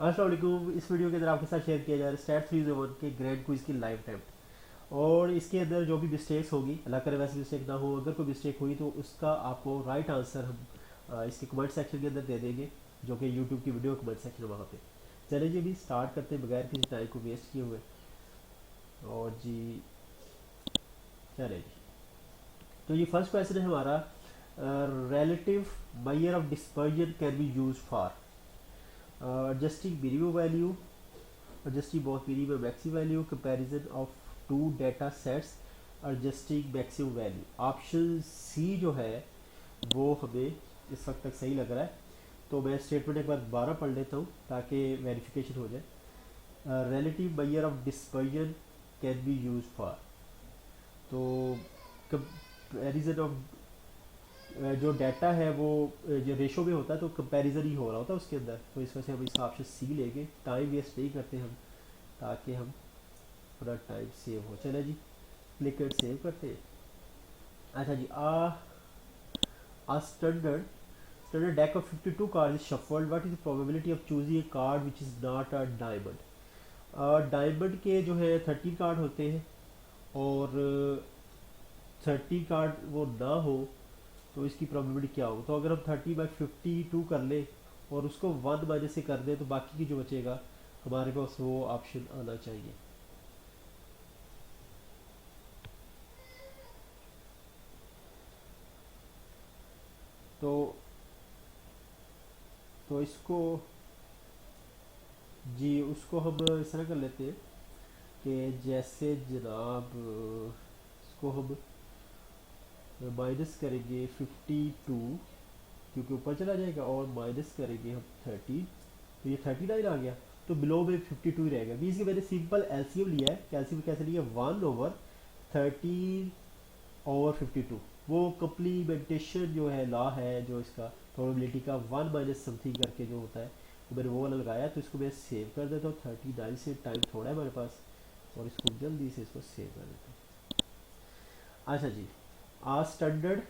अस्सलाम वालेकुम। इस वीडियो के अंदर आपके साथ शेयर किया जा रहा है स्टैट 301 के ग्रैंड क्विज की लाइव अटेम्प्ट। और इसके अंदर जो भी मिस्टेक्स होगी, अल्लाह करे वैसे मिस्टेक ना हो, अगर कोई मिस्टेक हुई तो उसका आपको राइट आंसर हम इसके कमेंट सेक्शन के अंदर दे देंगे, जो कि यूट्यूब की वीडियो कमेंट सेक्शन है वहाँ पे। चलिए जी, अभी स्टार्ट करते हैं बगैर किसी टाइम को वेस्ट किए हुए। और जी चले जी, तो ये फर्स्ट क्वेश्चन है हमारा। Relative measure of dispersion can be use for adjusting minimum value, adjusting both minimum and maximum value, comparison of two data sets, adjusting maximum value। Option C जो है वो हमें इस वक्त तक सही लग रहा है। तो मैं स्टेटमेंट एक बार दोबारा पढ़ लेता हूँ ताकि वेरिफिकेशन हो जाए। Relative measure of dispersion can be use for, तो कंपेरिजन ऑफ जो डाटा है वो जो रेशो में होता है तो कंपैरिजन ही हो रहा होता है उसके अंदर। तो इस वजह से हम इसका ऑप्शन सी लेंगे, टाइम वेस्ट नहीं करते हम, ताकि हम पूरा टाइम सेव हो। चले जी, क्लिक कर सेव करते हैं। अच्छा जी, a standard standard deck of 52 card is shuffled, what is the probability of choosing a card which is not a diamond. Diamond के जो है 30 कार्ड होते हैं, और 30 कार्ड वो ना हो तो इसकी प्रोबेबिलिटी क्या होगी। तो अगर हम 30/52 कर ले और उसको 1 माइनस से कर दें तो बाकी की जो बचेगा हमारे पास वो ऑप्शन आना चाहिए। तो इसको जी उसको हम इस तरह कर लेते हैं कि जैसे जनाब इसको हम माइनस करेंगे 52, क्योंकि ऊपर चला जाएगा, और माइनस करेंगे हम 30, तो ये 39 आ गया। तो बिलो में 52 ही रहेगा। बीस की मैंने सिंपल एलसीएम लिया है। एलसीएम कैसे लिया, 1/13/52। वो कम्प्लीमेंटेशन जो है लॉ है जो इसका प्रोबेबिलिटी का 1 माइनस समथिंग करके जो होता है, तो मैंने वो वाला लगाया। तो इसको मैं सेव कर देता हूँ। 39 से टाइम थोड़ा है हमारे पास, और इसको जल्दी से इसको सेव कर देता हूँ। अच्छा जी, a standard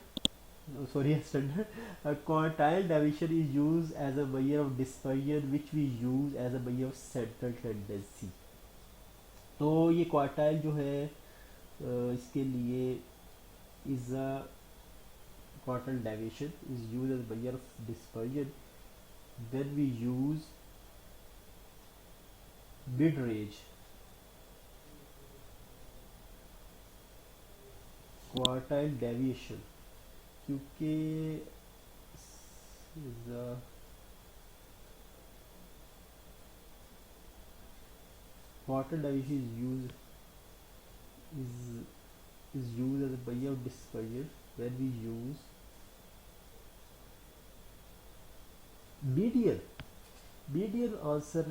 sorry standard a quartile division is used as a measure of dispersion which we use as a measure of central tendency। तो ये क्वार्टाइल जो है इसके लिए is a quartile division is used as a measure of dispersion when we use mid range quartile deviation, क्योंकि is a quartile division is used as a measure of dispersion when we use median। Median answer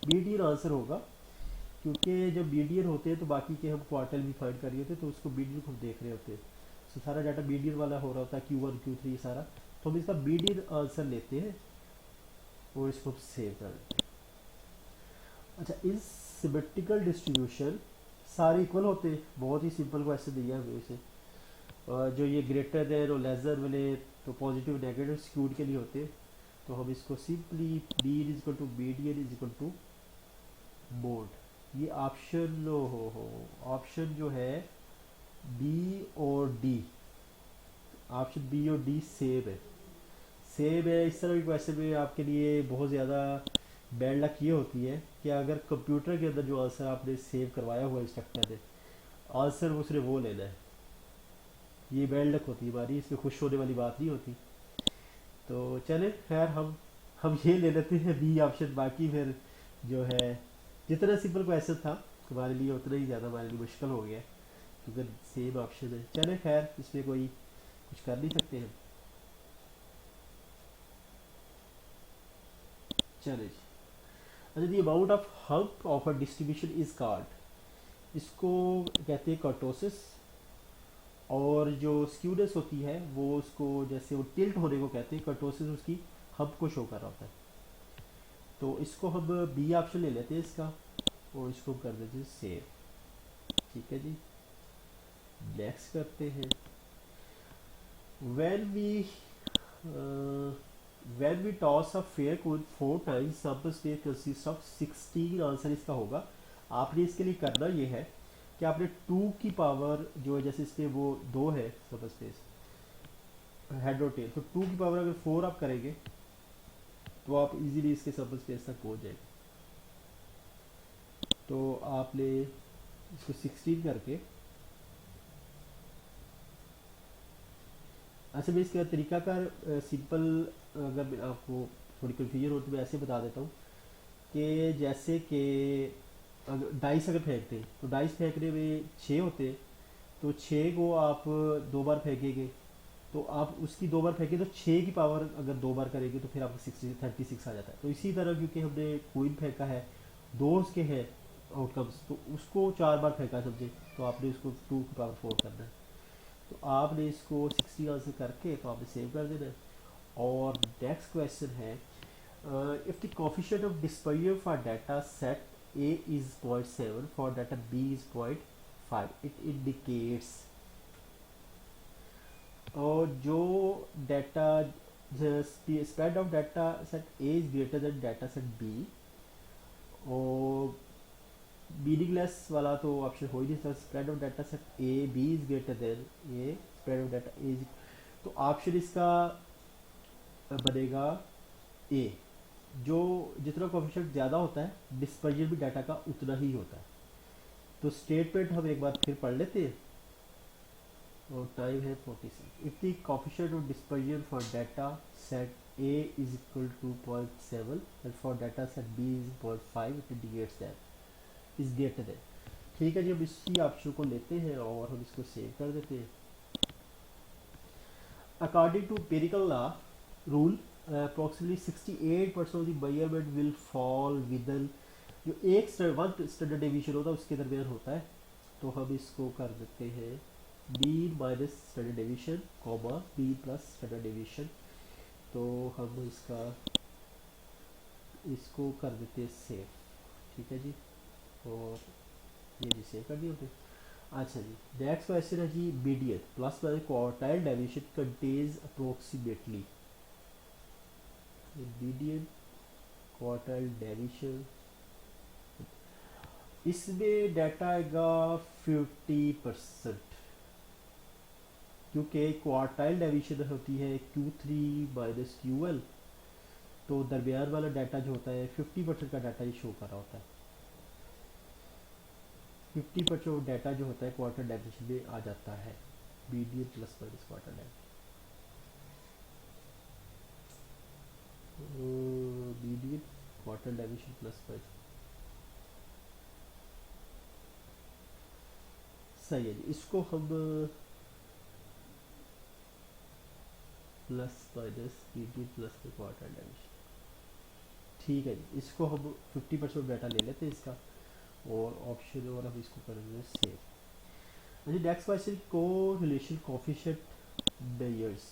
median answer होगा, क्योंकि जब median होते हैं तो बाकी के हम क्वार्टल भी फाइंड कर रहे होते हैं, तो उसको मीडियन को हम देख रहे होते हैं। तो सारा डाटा मीडियन वाला हो रहा होता है, Q1 Q3 सारा। तो हम इसका मीडियन आंसर लेते हैं और इसको हम सेव कर देते हैं। अच्छा, इन सिमेट्रिकल डिस्ट्रीब्यूशन सारे इक्वल होते हैं। बहुत ही सिंपल क्वेश्चन दिया है हमें इसे। जो ये ग्रेटर देन और लेसर वाले तो पॉजिटिव नेगेटिव स्क्यूड के लिए होते हैं। तो हम इसको simply mean is equal to median is equal to mode. ये ऑप्शन हो ऑप्शन जो है बी और डी, ऑप्शन बी और डी सेम है। सेम है। इस तरह के क्वेश्चन में आपके लिए बहुत ज़्यादा बैड लक ये होती है कि अगर कंप्यूटर के अंदर जो आंसर आपने सेव करवाया हुआ इंस्ट्रक्टर ने, आंसर उसने वो लेना है, ये बैड लक होती है हमारी। इसमें खुश होने वाली बात नहीं होती। तो चले खैर, हम ये ले लेते हैं बी ऑप्शन। बाकी फिर जो है जितना सिंपल क्वेश्चन था हमारे लिए उतना ही ज़्यादा हमारे लिए मुश्किल हो गया, क्योंकि सेम ऑप्शन है। चले खैर, इसमें कोई कुछ कर नहीं सकते हैं। चले जी, अच्छा, the amount of hump of a distribution is called, इसको कहते हैं कर्टोसिस। और जो स्क्यूनेस होती है वो उसको, जैसे वो टिल्ट होने को कहते हैं, कर्टोसिस उसकी हम्प को शो कर रहा होता है। तो इसको हम बी ऑप्शन ले लेते हैं इसका, और इसको कर देते हैं सेव। ठीक है जी, नेक्स्ट करते हैं। When we when we toss a fair coin 4 times sample space consist of 16, answer इसका होगा। आपने इसके लिए करना ये है कि आपने 2 की पावर जो है, जैसे इसमें वो 2 है सैंपल स्पेस हेड और टेल, तो 2 की पावर अगर 4 आप करेंगे तो आप इजीली इसके सैंपल स्पेस तक पहुंच जाएंगे। तो आपने इसको 16 करके, अच्छा मैं इसका तरीकाकार सिंपल, अगर मैं आपको थोड़ी कन्फ्यूजन हो तो मैं ऐसे बता देता हूँ कि जैसे कि अगर डाइस अगर फेंकते हैं तो डाइस फेंकने में 6 होते हैं, तो 6 को आप 2 बार फेंकेंगे, तो आप उसकी 2 बार फेंके तो 6 की पावर अगर 2 बार करेंगे तो फिर आपको 36 आ जाता है। तो इसी तरह क्योंकि हमने क्वीन फेंका है, 2 उसके हैं आउटकम्स, तो उसको 4 बार फेंका समझे, तो आपने उसको 2 की पावर 4 करना है। तो आपने इसको 60 आंसर करके तो आपने सेव कर देना है। और नेक्स्ट क्वेश्चन है, if the coefficient of dispersion for data set A is 0.7, for data B is 0.5, it indicates, और जो data spread of data set A is greater than data set B, और meaningless वाला तो option हो ही नहीं सकता, spread of data set A B is greater than A, spread of data A, तो ऑप्शन इसका बनेगा ए। जो जितना कोफिशिएंट ज़्यादा होता है डिस्पर्जन भी डाटा का उतना ही होता है। तो स्टेटमेंट हम एक बार फिर पढ़ लेते हैं, और टाइम है 46। If the coefficient of dispersion for data set A is equal to 0.7 and for data set B is 0.5, it indicates that is greater than. ठीक है जी, हम इसी ऑप्शन को लेते हैं और हम इसको सेव कर देते हैं। According to empirical law rule, approximately 68% of the measurement will fall within, जो एक स्टैंडर्ड डेविएशन होता है उसके दरमियान होता है। तो हम इसको कर देते हैं mean minus standard deviation comma mean plus standard deviation. तो हम इसको कर देते हैं सेव। ठीक है जी, और ये जी सेव कर दिया हमने। अच्छा जी, नेक्स्ट क्वेश्चन है जी, median plus minus quartile deviation contains approximately, median quartile deviation, इसमें डाटा आएगा 50%, क्योंकि क्वार्टाइल डेविएशन होती है Q3 माइनस QL, तो दरमियान वाला डाटा जो होता है 50% का डाटा ही शो कर रहा होता है। 50% डाटा जो होता है क्वार्टर डेविएशन में आ जाता है, median plus minus quarter deviation, median quarter deviation plus minus, सही है जी। इसको हम प्लस माइनस मीडियन प्लस में क्वार्टर डेविएशन, ठीक है जी, इसको हम 50% डाटा ले लेते हैं इसका, और ऑप्शन और हम इसको करेंगे सेव। अच्छा next question, correlation coefficient measures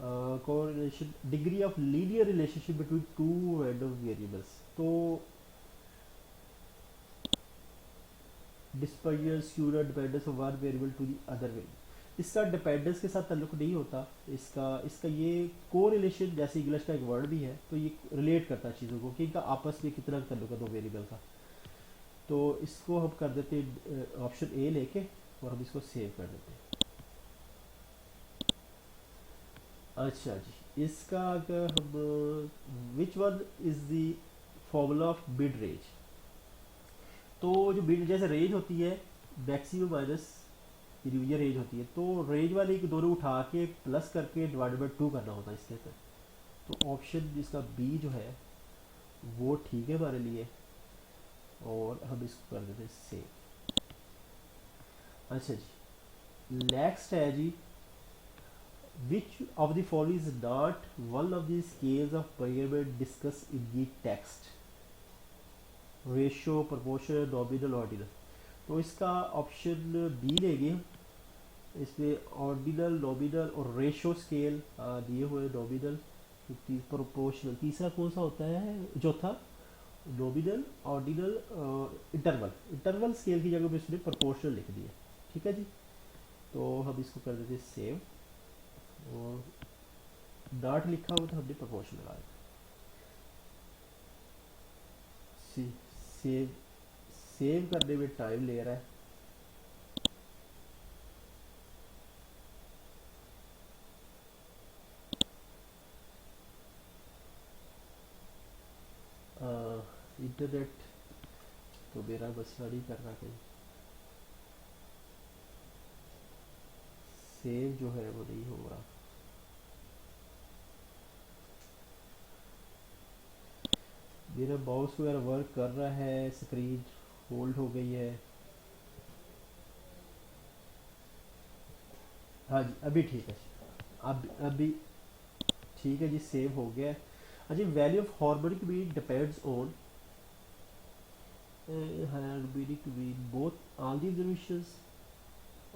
correlation degree of linear relationship between two random variables. तो dispersion skewed dependence of one variable to the other variable, इसका डिपेंडेंस के साथ ताल्लुक नहीं होता, इसका इसका ये कोरिलेशन, जैसे इंग्लिश का एक वर्ड भी है, तो ये रिलेट करता है चीज़ों को कि इनका आपस में कितना ताल्लुक है दो वेरिएबल का। तो इसको हम कर देते हैं ऑप्शन ए लेके, और हम इसको सेव कर देते हैं। अच्छा जी, इसका अगर हम which one is the formula of mid range, तो जो मिड जैसे रेंज होती है मैक्सिमम माइनस ये रेंज होती है, तो रेंज वाले दोनों उठा के प्लस करके डिवाइडेड बाई 2 करना होता है इसके अंदर। तो ऑप्शन जिसका बी जो है वो ठीक है हमारे लिए, और हम इसको कर देते हैं सेव। अच्छा जी, नेक्स्ट है जी, which of the following is not one of the scales of measurement discussed in the text, ratio, proportion, nominal, ordinal. तो इसका ऑप्शन बी लेंगे हम, इसमें ऑर्डिनल, नॉमिनल और रेशियो स्केल दिए हुए, नॉमिनल, प्रोपोर्शनल, तीसरा कौन सा होता है, चौथा nominal, ordinal, interval, interval scale की जगह पे इसने प्रोपोर्शनल लिख दिया। ठीक है जी, तो हम इसको कर देते सेव, और डॉट लिखा हुआ तो हमने प्रपोर्शन लगाया। सेव सेव करने में टाइम ले रहा है। इंटरनेट तो मेरा मसला नहीं कर रहा कहीं, सेव जो है वो नहीं हो रहा। मेरा माउस वगैरह वर्क कर रहा है, स्क्रीन होल्ड हो गई है। हाँ जी अभी ठीक है। अब अभी ठीक है जी, सेव हो गया है। अच्छा, value of harmonic mean depends on harmonic mean both all the observations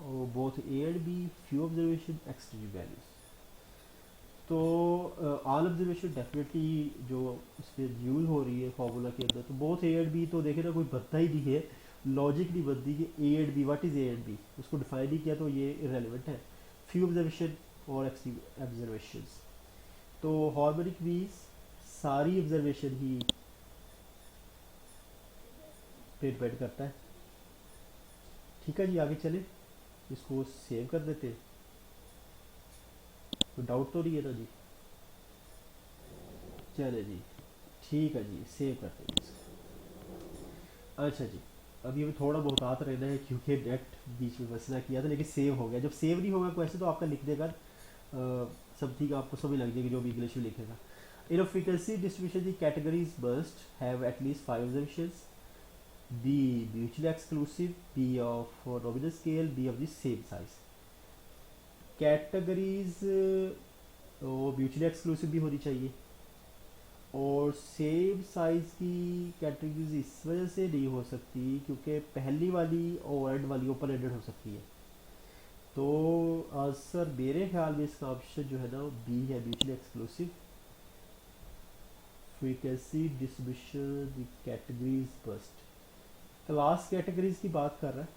or both A and B, few observation, extreme values। तो ऑल ऑब्जर्वेशन डेफिनेटली जो उसमें यूज हो रही है फार्मूला के अंदर, तो बोथ ए एंड बी तो देखे ना, कोई बनता ही नहीं है, लॉजिक नहीं बनती कि A and B, what is A and B, उसको डिफाइन नहीं किया तो ये इरेलीवेंट है। फ्यू ऑब्जर्वेशन और एक्सट्रीम ऑब्जर्वेशन, तो हार्मोनिक मीन्स सारी ऑब्जर्वेशन ही पे डिपेंड करता है। ठीक है जी, आगे चले, इसको सेव कर देते हैं। कोई डाउट तो नहीं है ना जी? चले जी, ठीक है जी, सेव करते हैं इसको। अच्छा जी, अभी हमें थोड़ा बहुत रहना है क्योंकि नेट बीच में मसला किया था, लेकिन सेव हो गया। जब सेव नहीं होगा वैसे तो आपका लिख देगा समथिंग, आपको समझ लग जाएगी जो भी इंग्लिश में लिखेगा। In frequency distribution the categories must have at least 5 observations, be mutually exclusive, be of nominal scale, be of the same size. Categories mutually exclusive भी होनी चाहिए, और सेम साइज की कैटेगरीज इस वजह से नहीं हो सकती क्योंकि पहली वाली और एंड वाली ओपन एंडेड हो सकती है। तो आंसर मेरे ख्याल में इसका ऑप्शन जो है ना बी है, mutually exclusive. Frequency distribution categories first, class categories की बात कर रहा है,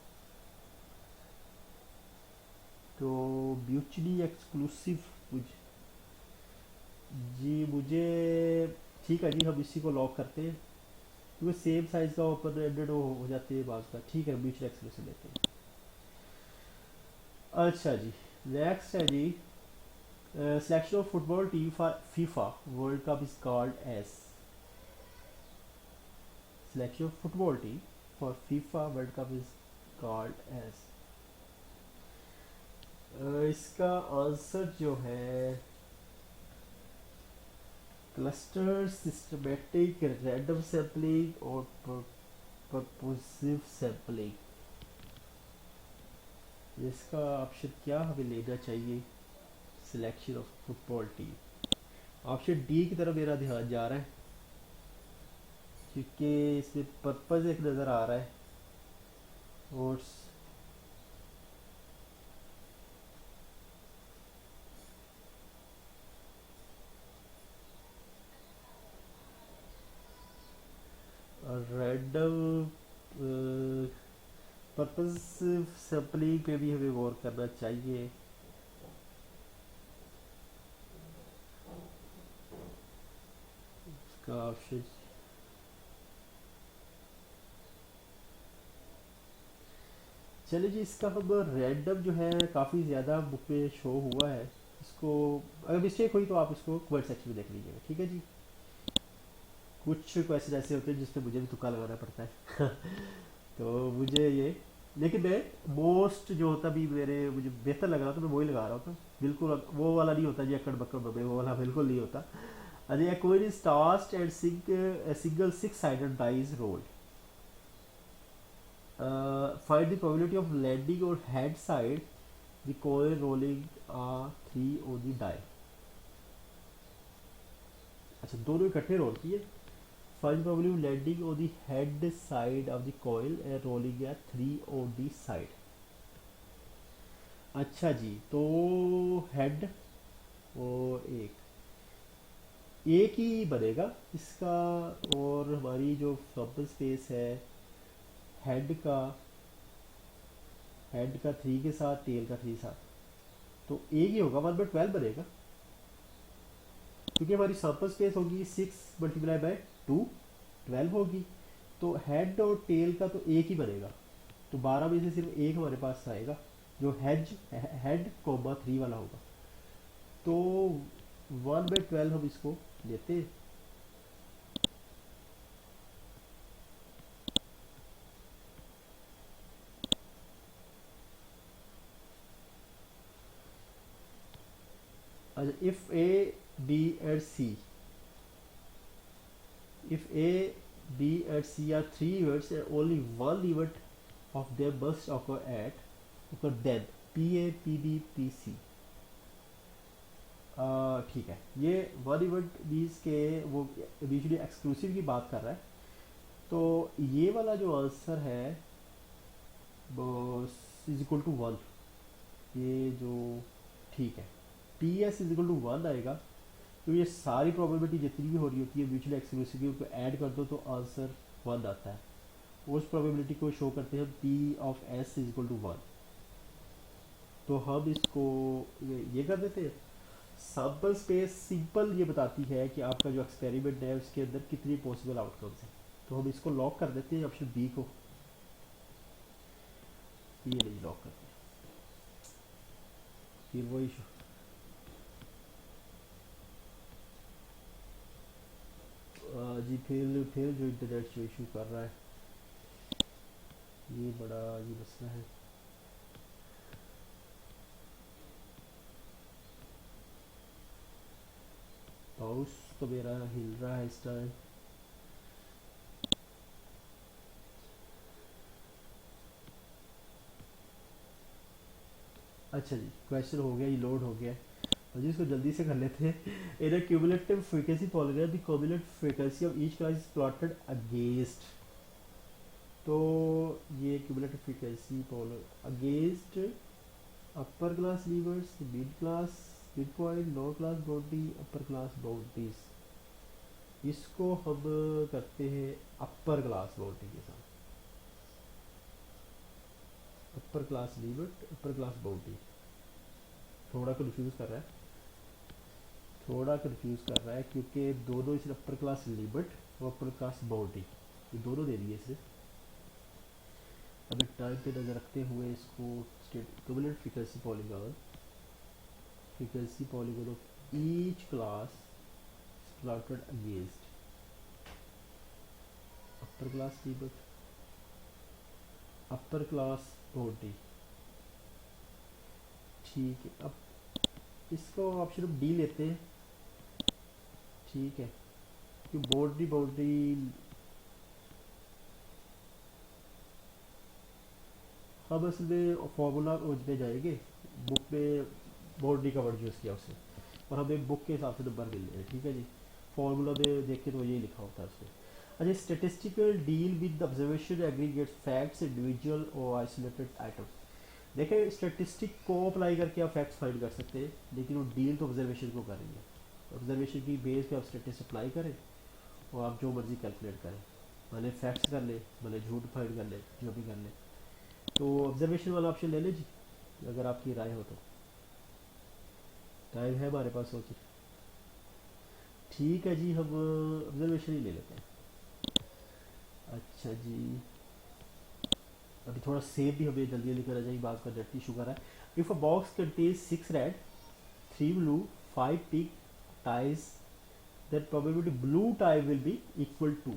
तो म्यूचुअली एक्सक्लूसिव जी मुझे ठीक है जी, हम इसी को लॉक करते हैं क्योंकि सेम साइज का ओपन एंडेड हो जाती है बात का। ठीक है, म्यूचुअल एक्सक्लूसिव लेते हैं। अच्छा जी, नेक्स्ट है जी, selection of football team for FIFA World Cup is called as. Selection of football team for FIFA World Cup is called as. इसका आंसर जो है क्लस्टर, सिस्टमेटिक, रैंडम सैम्पलिंग और परपोसिव सैम्पलिंग। इसका ऑप्शन क्या हमें लेना चाहिए? Selection of football team, option D की तरफ मेरा ध्यान जा रहा है क्योंकि इसमें पर्पज एक नज़र आ रहा है। और रैंडम पर्पज सैम्पलिंग पे भी हमें गौर करना चाहिए। इसका ऑप्शन चलिए जी, इसका हम रैंडम जो है काफ़ी ज़्यादा बुक में शो हुआ है, इसको अगर मिस्टेक हुई तो आप इसको कमेंट सेक्शन में देख लीजिएगा। ठीक है जी, कुछ क्वेश्चन ऐसे होते हैं जिसपे मुझे भी तुक्का लगाना पड़ता है तो मुझे ये, लेकिन मैं मोस्ट जो होता भी मेरे मुझे बेहतर लग रहा था मैं वही लगा रहा था, बिल्कुल वो वाला नहीं होता जी अक्कड़ बक्कड़ बब्बे, वो वाला बिल्कुल नहीं होता। अरे a coin is tossed and a single six-sided die is rolled. Find the probability of landing on head side, the coin rolling a 3 on the die. अच्छा, दोनों इकट्ठे रोल किए। Find the probability of landing on the head side of the coil and rolling a 3 on the side. अच्छा जी, तो head और एक ही बनेगा इसका, और हमारी जो सैंपल स्पेस है हेड का, हेड का 3 के साथ, टेल का 3 साथ, तो एक ही होगा, 1/12 बनेगा। क्योंकि हमारी सैंपल स्पेस होगी 6 × 2 12 होगी, तो हेड और टेल का तो एक ही बनेगा, तो 12 में से सिर्फ एक हमारे पास आएगा जो हेड कोमा 3 वाला होगा। तो 1/12 हम इसको लेते हैं। अच्छा, if A, B and C are three events and only one event of them must occur then PA, PB, PC। ठीक है, ये वन इवेंट मीन्स के वो म्यूचुअली एक्सक्लूसिव की बात कर रहा है। तो ये वाला जो आंसर है वो इज इक्वल टू 1, ये जो ठीक है P S is equal to 1 आएगा। तो ये सारी प्रोबेबिलिटी जितनी भी हो रही होती है म्यूचुअली एक्सक्लूसिव की, उनको ऐड कर दो तो आंसर 1 आता है। उस प्रोबेबिलिटी को शो करते हैं P of S is equal to 1। तो हम इसको ये कर देते हैं। सैंपल स्पेस सिंपल ये बताती है कि आपका जो एक्सपेरिमेंट है उसके अंदर कितनी पॉसिबल आउटकम्स हैं। तो हम इसको लॉक कर देते हैं ऑप्शन बी को, ये नहीं लॉक करते फिर वो इशू। जी फिर जो इंटरनेट जो इशू कर रहा है ये बड़ा ये मसला है। माउस तो मेरा हिल रहा है इस टाइम। अच्छा जी, क्वेश्चन हो गया, ये लोड हो गया और जी इसको जल्दी से कर लेते हैं। In a cumulative frequency polygon the cumulative frequency of each class is plotted against. तो ये cumulative frequency against upper class levers, mid point, lower class boundary, upper class boundaries. इसको हम करते हैं अपर क्लास बाउंड्री के साथ, upper class limit, upper class boundary. थोड़ा confuse कर रहा है, क्योंकि दोनों इसने अपर क्लास लिमिट और अपर क्लास बाउंड्री ये दोनों दे दिए इसने। अगर टाइम पे नजर रखते हुए इसको cumulative frequency polygon of each class plotted against upper class limit, upper class boundary. ठीक है, अब इसको ऑप्शन डी लेते हैं। ठीक है, कि बाउंड्री हम असल में फॉर्मूला पे जाएंगे, बुक में बाउंड्री का वर्ड यूज़ किया उसने और हमें बुक के हिसाब से नंबर मिल रहे हैं। ठीक है जी, फॉर्मूला में देख के तो यही लिखा होता है उसमें। अच्छा, statistical deal with observation aggregate facts individual और आइसोलेटेड आइटम्स। देखें, स्टेटिस्टिक को अप्लाई करके आप फैक्ट्स फाइंड कर सकते हैं, लेकिन वो डील तो ऑब्जर्वेशन को कर रही है। ऑब्जर्वेशन की बेस पे आप स्टेटिस्टिक्स अप्लाई करें और आप जो मर्जी कैलकुलेट करें, भले फैक्ट्स कर ले, भले झूठ फाइंड कर ले, जो भी कर ले। तो ऑब्जर्वेशन वाला ऑप्शन ले लीजिए अगर आपकी राय हो तो। टाइम है हमारे पास सोचिए। ठीक है जी, हम ऑब्जर्वेशन ही ले लेते हैं। अच्छा जी, अभी थोड़ा सेव भी हमें जल्दी जल्दी करा जाए, बात का नेट इशू कर रहा है। If a box contains 6 red 3 blue 5 pink ties, that probability blue tie will be equal to.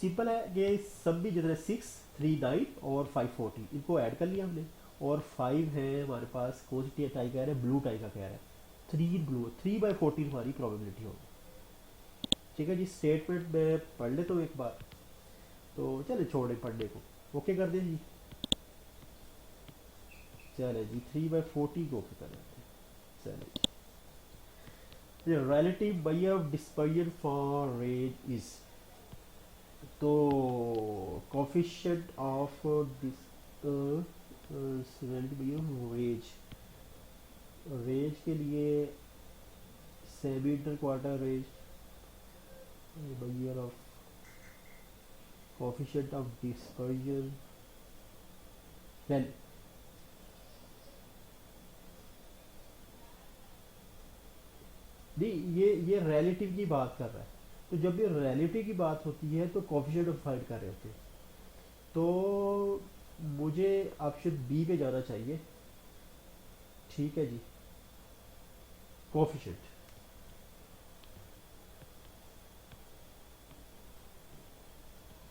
Simple है, ये सब भी जितने 6 3 9 और 5 40 इनको ऐड कर लिया हमने, और 5 है हमारे पास कौन सी टाई कह रहा है, ब्लू टाई का कह रहा है। 3 ब्लू 3/14 हमारी प्रोबेबिलिटी होगी। ठीक है जी, स्टेटमेंट में पढ़ ले तो एक बार, तो चले छोड़े पढ़ने को, ओके कर दे जी। चले जी, 3/40 को ओके कर देते हैं। चले, relative by of dispersion for range is. तो coefficient of relative by of range के लिए semi inter quartile range by of coefficient of dispersion, well नहीं, ये रिलेटिव की बात कर रहा है। तो जब ये रिलेटिव की बात होती है तो कोफिशिएंट ऑफ फाइंड कर रहे होते हैं। तो मुझे ऑप्शन बी पे जाना चाहिए। ठीक है जी, कोफिशिएंट।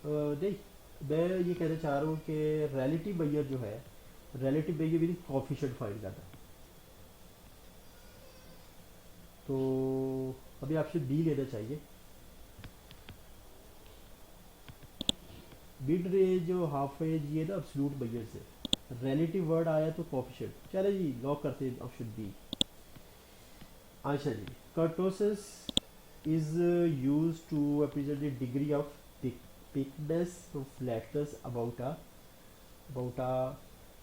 नहीं, मैं ये कहना चाह रहा हूँ कि रिलेटिव मेजर जो है, रिलेटिव मेजर भी कोफिशिएंट फाइंड करना है। तो अभी ऑप्शन बी लेना चाहिए। मिड रेंज और हाफ रेंज ये ना एब्सोल्यूट मेजर से, रिलेटिव वर्ड आया तो कोफिशिएंट। चले जी, लॉक करते हैं ऑप्शन बी। अच्छा जी, kurtosis is used to represent the degree of thickness of flatness about a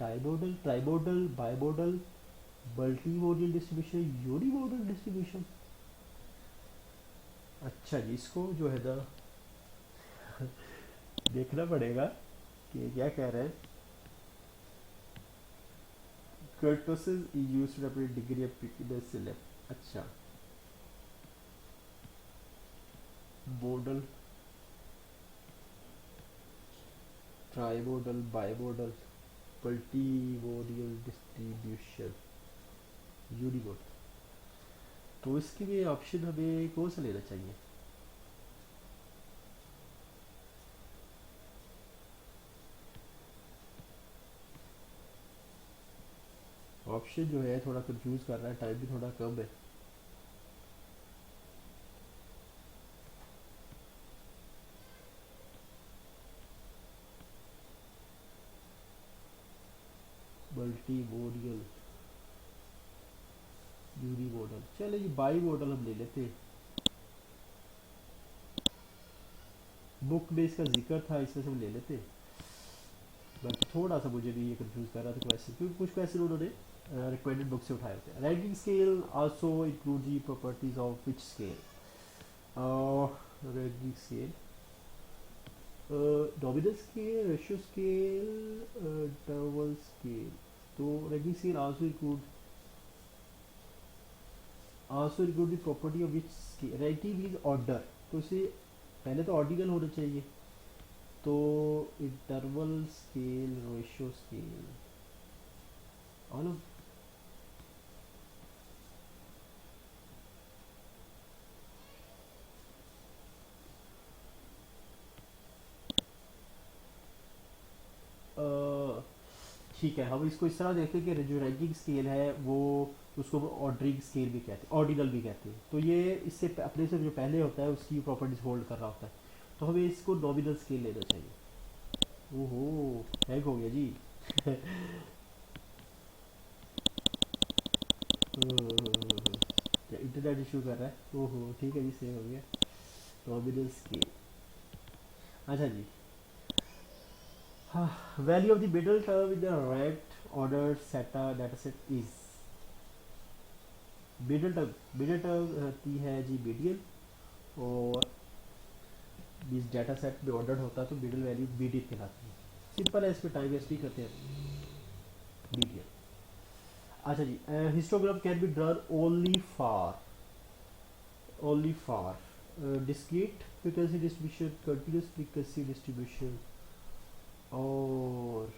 dimodal, trimodal, bimodal, multimodal distribution, unimodal distribution। अच्छा जी, इसको जो है ना देखना पड़ेगा कि क्या कह रहे हैं। Kurtosis is used to represent degree of thickness select। अच्छा, मॉडल, ट्राइमोडल, बाइमोडल, मल्टीमोडियल डिस्ट्रीब्यूशन, यूनिमोड। तो इसके लिए ऑप्शन हमें कौन सा लेना चाहिए? ऑप्शन जो है थोड़ा कंफ्यूज कर रहा है, टाइम भी थोड़ा कम है। मल्टीमोडियल, यूनिमोडल, चले ये बाई मॉडल हम ले लेते हैं। बुक में इसका जिक्र था, इसमें से हम ले लेते हैं। बाकी थोड़ा सा मुझे भी ये कंफ्यूज कर रहा था क्वेश्चन, क्योंकि कुछ क्वेश्चन उन्होंने रिकमेंडेड बुक से उठाए होते हैं। Ranking scale also include the properties of which scale. Ranking scale, dominance scale, ratio scale, interval scale. तो ranking scale also include the property of which scale. Ranking is order, तो इसे पहले तो ordinal होना चाहिए। तो interval scale, ratio scale, all of. ठीक है, हम इसको इस तरह देखें कि जो रैंकिंग स्केल है वो, उसको ऑर्डरिंग स्केल भी कहते हैं, ऑर्डिनल भी कहते हैं। तो ये इससे अपने से जो पहले होता है उसकी प्रॉपर्टीज होल्ड कर रहा होता है। तो हमें इसको नॉमिनल स्केल लेना चाहिए। ओहो, हैंग हो गया जी। क्या इंटरनेट इशू कर रहा है? ओहो, ठीक है जी, सेव हो गया। Nominal scale. अच्छा जी, हाँ, value of the middle term in the ranked order set a data set is. Middle term होती है जी मीडियन, और इस डाटा सेट में ऑर्डर होता है तो मिडल वैल्यू मीडियन कहलाती है। सिंपल है, इस पर टाइम वेस्ट नहीं करते हैं, मीडियन। अच्छा जी, histogram can be drawn only for discrete frequency distribution, continuous frequency distribution, और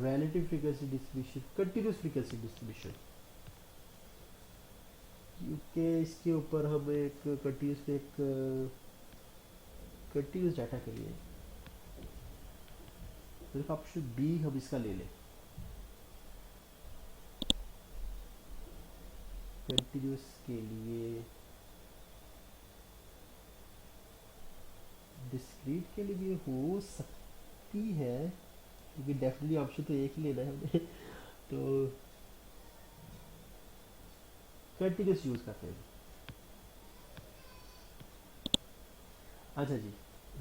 relative frequency distribution, continuous frequency distribution. क्योंकि इसके ऊपर हम एक कंटिन्यूस डाटा के लिए सिर्फ ऑप्शन बी हम इसका ले लें, कंटिन्यूस के लिए। डिस्क्रीट के लिए भी हो सकती है, क्योंकि डेफिनेटली ऑप्शन तो एक ही लेना है हमें। तो कंटिन्यूस यूज करते हैं। अच्छा जी,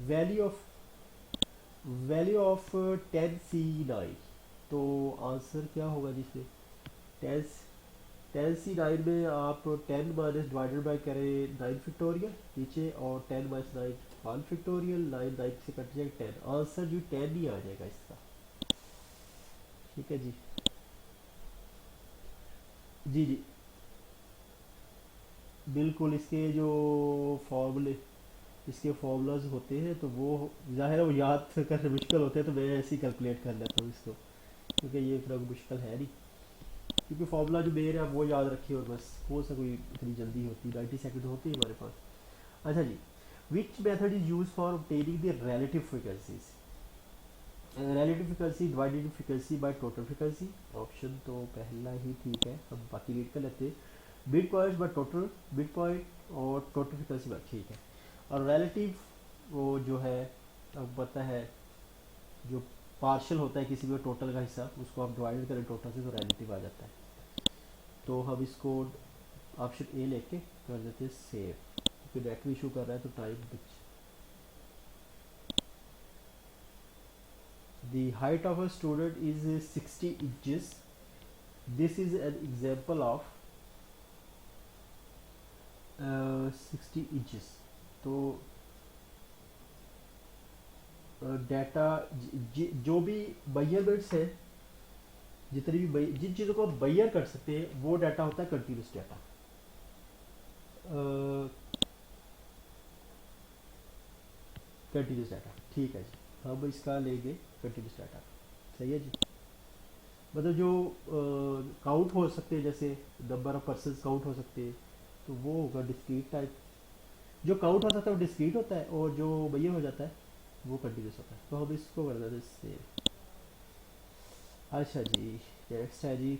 वैल्यू ऑफ 10C9। तो आंसर क्या होगा जिसमें 10C9 में आप 10 माइनस डिवाइडेड बाई करें 9 फैक्टोरियल नीचे, और 10 माइनस 9 1 फैक्टोरियल, 9 से कट जाएगा 10। आंसर जो 10 ही आ जाएगा इसका। ठीक है जी। जी जी, बिल्कुल इसके जो फॉर्मूले, इसके फॉर्मूलाज होते हैं तो वो ज़ाहिर है वो याद करने मुश्किल होते हैं, तो मैं ऐसे ही कैलकुलेट कर लेता हूँ इसको, क्योंकि ये इतना मुश्किल है नहीं, क्योंकि फॉर्मूला जो दे रहे हैं आप वो याद रखिए और बस, वो सा कोई इतनी जल्दी होती, 90 सेकंड होती है हमारे पास। अच्छा जी, which method is use for obtaining the relative frequencies? Relative frequency divided frequency by total frequency. Option तो पहला ही ठीक है, हम बाकी रीड कर लेते हैं। Bit point by total bit point और टोटल फ्रिक्वेंसी बाय, ठीक है। और रिलेटिव वो जो है, अब पता है जो पार्शियल होता है किसी भी टोटल का हिस्सा, उसको आप डिवाइड करें टोटल से तो रिलेटिव आ जाता है। तो हम इसको ऑप्शन ए लेके कर देते हैं सेव, क्योंकि नेट भी इशू कर रहा है तो टाइम बच। The height of a student is 60 inches. This is an example of 60 inches. तो डाटा जो भी मेजरमेंट्स है, जितनी भी जिन चीज़ों को आप बैयर कर सकते हैं वो डाटा होता है कंटिन्यूस डाटा। कंटिन्यूस डाटा, ठीक है जी, हम इसका लेंगे कंटिन्यूस डाटा। सही है जी, मतलब जो काउंट हो सकते हैं, जैसे नंबर ऑफ पर्सन काउंट हो सकते हैं, तो वो होगा डिस्क्रीट टाइप। जो काउंट हो सकता है वो डिस्क्रीट होता है, और जो बैयर हो जाता है वो कंटिन्यूस होता है। तो हम इसको कर देते हैं सेव। अच्छा जी, नेक्स्ट है जी,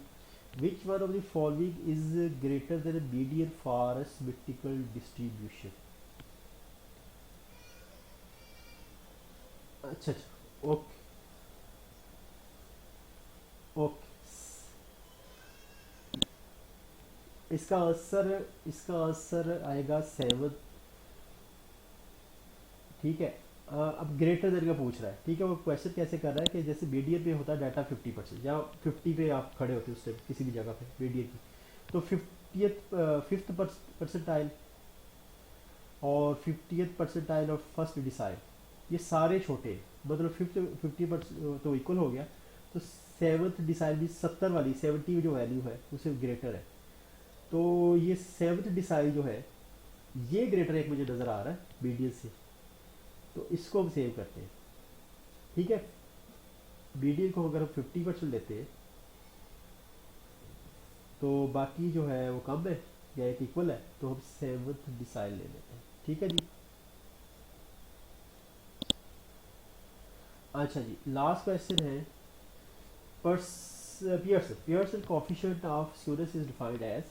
which one of the following is greater than median for symmetrical distribution? अच्छा अच्छा, ओके ओके, इसका आंसर आएगा 7। ठीक है, अब ग्रेटर देन का पूछ रहा है, ठीक है। वो क्वेश्चन कैसे कर रहा है कि जैसे मीडियन पे होता है डाटा 50%, या 50 पे आप खड़े होते हो उस टाइम किसी भी जगह पे मीडियन की, तो 50th परसेंटाइल और 50th परसेंटाइल और फर्स्ट डिसाइल, ये सारे छोटे हैं, मतलब 50% तो इक्वल हो गया। तो 7th डिसाइल भी 70 वाली 70 जो वैल्यू है उससे ग्रेटर है, तो ये 7th डिसाइल जो है ये ग्रेटर एक मुझे नज़र आ रहा है मीडियन से, तो इसको हम सेव करते हैं। ठीक है, मीडियन को अगर हम 50% लेते हैं तो बाकी जो है वो कम है या एक इक्वल है, तो हम 7th डिसाइल ले लेते हैं। ठीक है जी। अच्छा जी, लास्ट क्वेश्चन है, Pearson coefficient of students is defined as,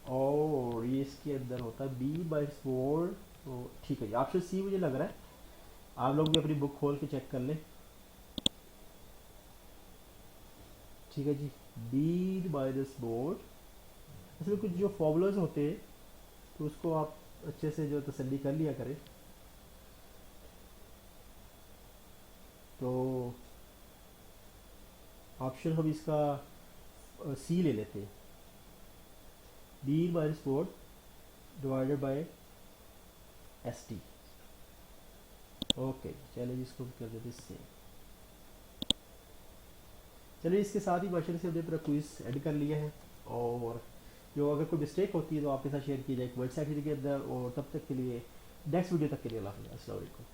और ये इसके अंदर होता है बी बाई फोर। तो ठीक है जी, ऑप्शन सी मुझे लग रहा है, आप लोग भी अपनी बुक खोल के चेक कर लें। ठीक है जी, बी माइनस बोर्ड, इसमें कुछ जो फॉर्मूलाज होते हैं तो उसको आप अच्छे से जो तसल्ली कर लिया करें। तो ऑप्शन हम इसका सी ले लेते हैं, B minus board divided by S T. Okay, चलिए इसको कर देते सेम। चलिए इसके साथ ही क्वेश्चन से हमने पूरा क्विज एड कर लिया है, और जो अगर कोई मिस्टेक होती है तो आपके साथ शेयर की जाए कमेंट सेक्शन के अंदर। और तब तक के लिए, नेक्स्ट वीडियो तक के लिए अल्लाह हाफ़िज़, अस्सलाम वालेकुम।